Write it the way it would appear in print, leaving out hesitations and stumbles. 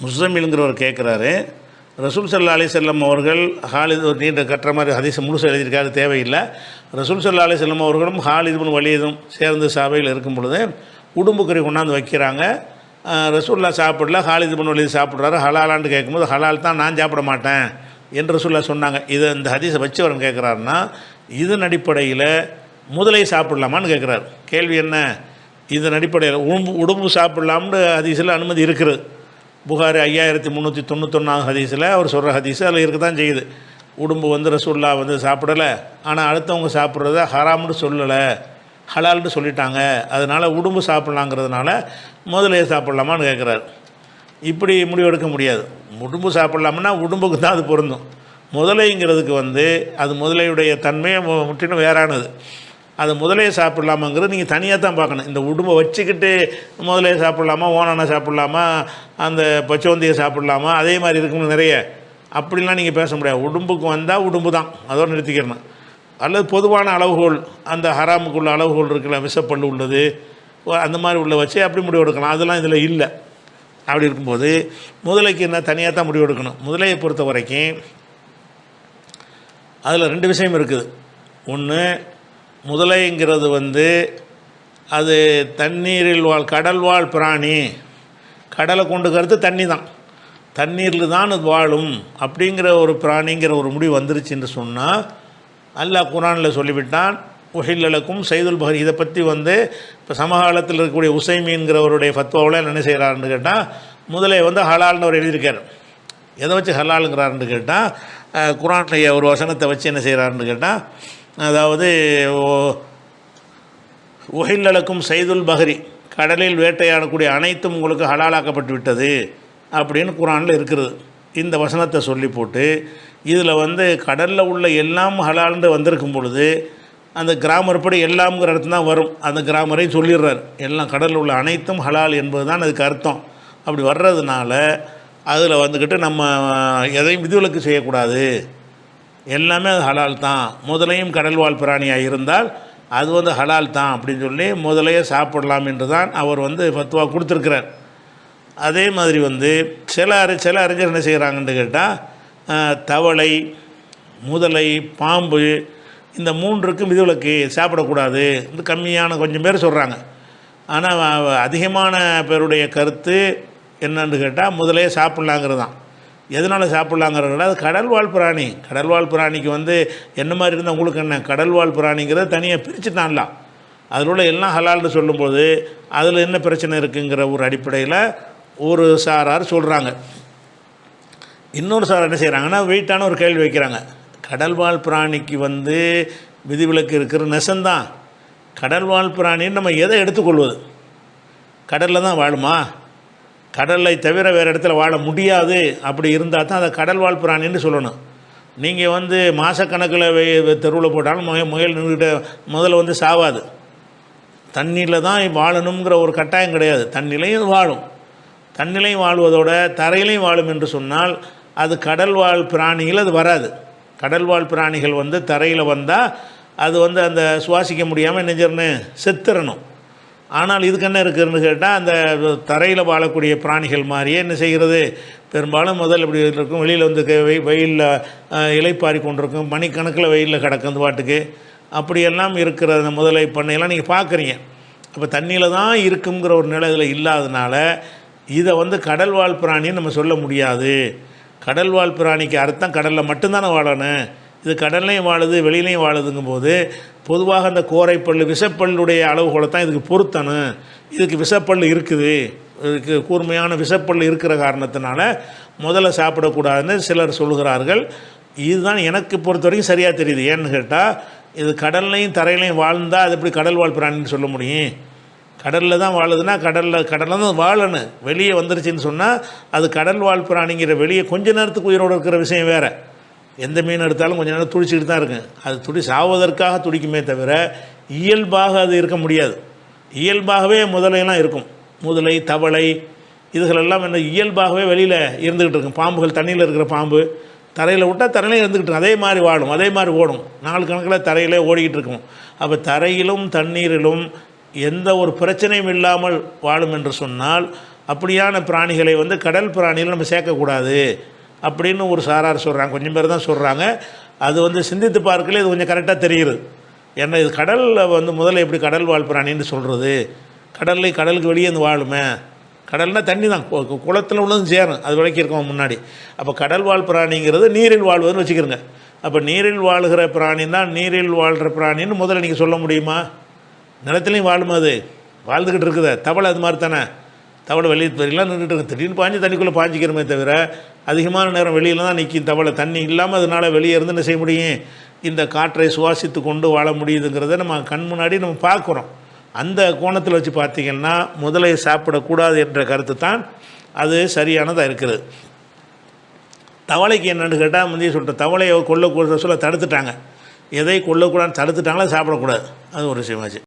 முஸ்ஸமில்ங்கிறவர் கேட்குறாரு, ரசூல் ஸல்லல்லாஹு அலைஹி வஸல்லம் அவர்கள் ஹாலித் ஒரு நீண்ட கட்டுற மாதிரி ஹதீஸ் முழுசு எழுதியிருக்காரு, தேவையில்லை. ரசூல் ஸல்லல்லாஹு அலைஹி வஸல்லம் அவர்களும் ஹாலித் இப்னு வலீதும் சேர்ந்து சபையில் இருக்கும் பொழுது உடும்பு கறி கொண்டாந்து வைக்கிறாங்க. ரசூலுல்லாஹ் சாப்பிடல, ஹாலித் இப்னு வலீது சாப்பிட்றாரு. ஹலாலான்னு கேட்கும்போது ஹலால் தான், நான் சாப்பிட மாட்டேன் என்று ரசூலுல்லாஹ் சொன்னாங்க. இதை இந்த ஹதீஸை வச்சவரன் கேட்குறாருன்னா, இதன் அடிப்படையில் முதலை சாப்பிடலாமான்னு கேட்குறாரு. கேள்வி என்ன? இதன் அடிப்படையில் உடும்பு சாப்பிடலாம்னு ஹதீஸில் அனுமதி இருக்குது. புகாரி 5391 ஹதீஸில் அவர் சொல்கிற ஹதீஸு அதில் இருக்க தான் செய்யுது. உடும்பு ரசூலுல்லாஹ் சாப்பிடலை, ஆனால் அடுத்தவங்க சாப்பிட்றத ஹராம்னு சொல்லலை, ஹலால்னு சொல்லிட்டாங்க. அதனால் உடும்பு சாப்பிட்லாங்கிறதுனால முதலையை சாப்பிட்லாமான்னு கேட்குறாரு. இப்படி முடிவெடுக்க முடியாது. உடும்பு சாப்பிட்லாம்னா உடும்புக்கு தான் அது பொருந்தும். முதலைங்கிறதுக்கு அது முதலையுடைய தன்மையை முற்றிலும் வேறானது. அது முதலையை சாப்பிட்லாமாங்கிறது நீங்கள் தனியாக தான் பார்க்கணும். இந்த உடும்பை வச்சுக்கிட்டு முதலையை சாப்பிட்லாமா, ஓனானை சாப்பிட்லாமா, அந்த பச்சோந்தியை சாப்பிட்லாமா, அதே மாதிரி இருக்குன்னு நிறைய அப்படிலாம் நீங்கள் பேச முடியாது. உடும்புக்கு வந்தால் உடும்பு தான், அதோடு நிறுத்திக்கிறணும். அல்லது பொதுவான அளவுகோல், அந்த ஹராமுக்குள்ள அளவுகோல் இருக்குல்ல, விஷப்பல் உள்ளது, அந்த மாதிரி உள்ள வச்சு அப்படி முடிவெடுக்கலாம். அதெல்லாம் இதில் இல்லை. அப்படி இருக்கும்போது முதலைக்கு என்ன தனியாக தான் முடிவெடுக்கணும். முதலையை பொறுத்த வரைக்கும் அதில் 2 விஷயம் இருக்குது. ஒன்று, முதலைங்கிறது அது தண்ணீரில் கடல் வாழ் பிராணி. கடலை கொண்டு கருத்து தண்ணி தான், தண்ணீரில் தான் அது வாழும் அப்படிங்கிற ஒரு பிராணிங்கிற ஒரு முடிவு வந்துருச்சுன்னு சொன்னால் அல்லாஹ் குர்ஆனில் சொல்லிவிட்டான், உஹில்லலக்கும் சைதுல் பஹரி. இதை பற்றி இப்போ சமகாலத்தில் இருக்கக்கூடிய உசைமீன்கிறவருடைய ஃபத்வாவில் என்ன செய்கிறாருன்னு கேட்டால், முதலை ஹலால்னு அவர் எழுதியிருக்கார். எதை வச்சு ஹலாலுங்கிறாருன்னு கேட்டால், குர்ஆனுடைய ஒரு வசனத்தை வச்சு என்ன செய்கிறாருன்னு கேட்டால், அதாவது உஹில்லலக்கும் சைதுல் பஹரி, கடலில் வேட்டையாடக்கூடிய அனைத்தும் உங்களுக்கு ஹலாலாக்கப்பட்டு விட்டது அப்படின்னு குர்ஆனில் இருக்கிறது. இந்த வசனத்தை சொல்லி போட்டு இதில் கடலில் உள்ள எல்லாம் ஹலால்னு வந்திருக்கும் பொழுது அந்த கிராமர் படி எல்லாம்ங்கிற இடத்துல தான் வரும். அந்த கிராமரை சொல்லிடுறார், எல்லாம் கடலில் உள்ள அனைத்தும் ஹலால் என்பது தான் அதுக்கு அர்த்தம். அப்படி வர்றதுனால அதில் நம்ம எதையும் விதிவிலக்கு செய்யக்கூடாது, எல்லாமே அது ஹலால் தான். முதலையும் கடல் வாழ் பிராணியாக இருந்தால் அது ஹலால் தான் அப்படின்னு சொல்லி முதலையே சாப்பிடலாம் என்று தான் அவர் ஃபத்வா கொடுத்துருக்கிறார். அதே மாதிரி சில அறிஞர் என்ன செய்கிறாங்கன்னு கேட்டால், தவளை, முதலை, பாம்பு இந்த 3க்கும் விதிவிலக்கு, சாப்பிடக்கூடாது. கம்மியான கொஞ்சம் பேர் சொல்கிறாங்க. ஆனால் அதிகமான பேருடைய கருத்து என்னன்னு கேட்டால் முதலையே சாப்பிட்லாங்கிறது தான். எதனால் சாப்பிட்லாங்கிறத, அது கடல்வாழ் பிராணி. கடல்வாழ் பிராணிக்கு என்ன மாதிரி இருந்தால் உங்களுக்கு என்ன, கடல்வாழ் பிராணிங்கிறத தனியாக பிரிச்சுட்டான்லாம். அதில் உள்ள எல்லாம் ஹலால்னு சொல்லும்போது அதில் என்ன பிரச்சனை இருக்குங்கிற ஒரு அடிப்படையில் ஒரு சாரார் சொல்கிறாங்க. இன்னொரு சாரார் என்ன செய்கிறாங்கன்னா, வெயிட்டான ஒரு கேள்வி வைக்கிறாங்க. கடல்வாழ் பிராணிக்கு விதிவிலக்கு இருக்கிற நெசந்தான். கடல்வாழ் பிராணின்னு நம்ம எதை எடுத்துக்கொள்வது? கடலில் தான் வாழுமா? கடலை தவிர வேறு இடத்துல வாழ முடியாது. அப்படி இருந்தால் தான் அதை கடல்வாழ் பிராணின்னு சொல்லணும். நீங்கள் மாதக்கணக்கில் தெருவில் போட்டாலும் முயல் நின்றுக்கிட்ட முதல்ல சாவாது. தண்ணியில் தான் வாழணுங்கிற ஒரு கட்டாயம் கிடையாது. தண்ணிலையும் வாழும். தண்ணிலையும் வாழ்வதோட தரையிலையும் வாழும் என்று சொன்னால் அது கடல்வாழ் பிராணிகள் அது வராது. கடல்வாழ் பிராணிகள் தரையில் வந்தால் அது அந்த சுவாசிக்க முடியாமல் நெஞ்சர்னு செத்துறணும். ஆனால் இதுக்கு என்ன இருக்குதுன்னு கேட்டால், அந்த தரையில் வாழக்கூடிய பிராணிகள் மாதிரியே என்ன செய்கிறது, பெரும்பாலும் முதல் இப்படி இருக்கும், வெளியில் வெயிலில் இலைப்பாரி கொண்டிருக்கும், மணிக்கணக்கில் வெயிலில் கிடக்கும் அந்த பாட்டுக்கு. அப்படியெல்லாம் இருக்கிற அந்த முதலை பண்ணையெல்லாம் நீங்கள் பார்க்குறீங்க. அப்போ தண்ணியில் தான் இருக்குங்கிற ஒரு நிலை இதில் இல்லாதனால இதை கடல்வாழ் பிராணின்னு நம்ம சொல்ல முடியாது. கடல்வாழ் பிராணிக்கு அர்த்தம் கடலில் மட்டும்தானே வாழணும். இது கடல்லையும் வாழுது, வெளியிலையும் வாழுதுங்கும் போது பொதுவாக அந்த கோரைப்பல், விஷப்பல்லுடைய அளவுகளை தான் இதுக்கு பொருத்தணும். இதுக்கு விஷப்பல் இருக்குது, இதுக்கு கூர்மையான விஷப்பல் இருக்கிற காரணத்தினால முதல்ல சாப்பிடக்கூடாதுன்னு சிலர் சொல்கிறார்கள். இதுதான் எனக்கு பொறுத்த வரைக்கும் சரியாக தெரியுது. ஏன்னு கேட்டால், இது கடல்லையும் தரையிலையும் வாழ்ந்தால் அது எப்படி கடல்வாழ் பிராணின்னு சொல்ல முடியும்? கடலில் தான் வாழுதுன்னா கடலில் தான் வாழணும். வெளியே வந்துருச்சுன்னு சொன்னால் அது கடல்வாழ் பிராணிங்கிற வெளியே கொஞ்ச நேரத்துக்கு உயிரோடு இருக்கிற விஷயம் வேறு. எந்த மீன் எடுத்தாலும் கொஞ்சம் நேரம் துடிச்சிக்கிட்டு தான் இருக்கும். அது சாவதற்காக துடிக்குமே தவிர இயல்பாக அது இருக்க முடியாது. இயல்பாகவே முதலையெல்லாம் இருக்கும். முதலை, தவளை இதுகளெல்லாம் என்ன இயல்பாகவே வெளியில் இருந்துக்கிட்டு இருக்கும். பாம்புகள், தண்ணியில் இருக்கிற பாம்பு தரையில் விட்டால் தரையிலே இருந்துக்கிட்டு இருக்கும். அதே மாதிரி வாழும், அதே மாதிரி ஓடும். நாள் கணக்கில் தரையிலே ஓடிக்கிட்டு இருக்கும். அப்போ தரையிலும் தண்ணீரிலும் எந்த ஒரு பிரச்சனையும் இல்லாமல் வாழும் என்று சொன்னால் அப்படியான பிராணிகளை வந்து கடல் பிராணியில் நம்ம சேர்க்கக்கூடாது அப்படின்னு ஒரு சாரார் சொல்கிறாங்க. கொஞ்சம் பேர் தான் சொல்கிறாங்க. அது வந்து சிந்தித்து பார்க்கல இது கொஞ்சம் கரெக்டாக தெரியுது. ஏன்னா இது கடலில் வந்து முதல்ல எப்படி கடல் வாழ் பிராணின்னு சொல்கிறது, கடலுக்கு வெளியே இருந்து வாழுமே. கடல்னால் தண்ணி தான், குளத்தில் உள்ளதும் சேரும், அது விளக்கியிருக்கோம் முன்னாடி. அப்போ கடல் வாழ் பிராணிங்கிறது நீரில் வாழ்வதுன்னு வச்சுக்கிறோங்க. அப்போ நீரில் வாழ்கிற பிராணி தான் நீரில் வாழ்கிற பிராணின்னு முதல்ல நீங்கள் சொல்ல முடியுமா? நிலத்துலையும் வாழும், அது வாழ்ந்துக்கிட்டு இருக்குது. தவளை அது மாதிரி தானே, தவளை வெளியே தெரியலாம் நின்றுட்டு இருக்கு. திடீர்னு பாஞ்சு தண்ணிக்குள்ளே பாஞ்சிக்கிறமே தவிர அதிகமான நேரம் வெளியில் தான் நிற்கும் தவளை. தண்ணி இல்லாமல் அதனால் வெளியே இருந்து என்ன செய்ய முடியும், இந்த காற்றை சுவாசித்து கொண்டு வாழ முடியுதுங்கிறத நம்ம கண் முன்னாடி நம்ம பார்க்குறோம். அந்த கோணத்தில் வச்சு பார்த்திங்கன்னா முதலை சாப்பிடக்கூடாது என்ற கருத்து தான் அது சரியானதாக இருக்குது. தவளைக்கு என்னென்னு கேட்டால் முந்தைய சொல்லிட்டு தவளையை கொல்லக்கூட சொல்ல தடுத்துட்டாங்க. எதை கொல்லக்கூடாதுன்னு தடுத்துட்டாங்களோ சாப்பிடக்கூடாது, அது ஒரு விஷயமாச்சு.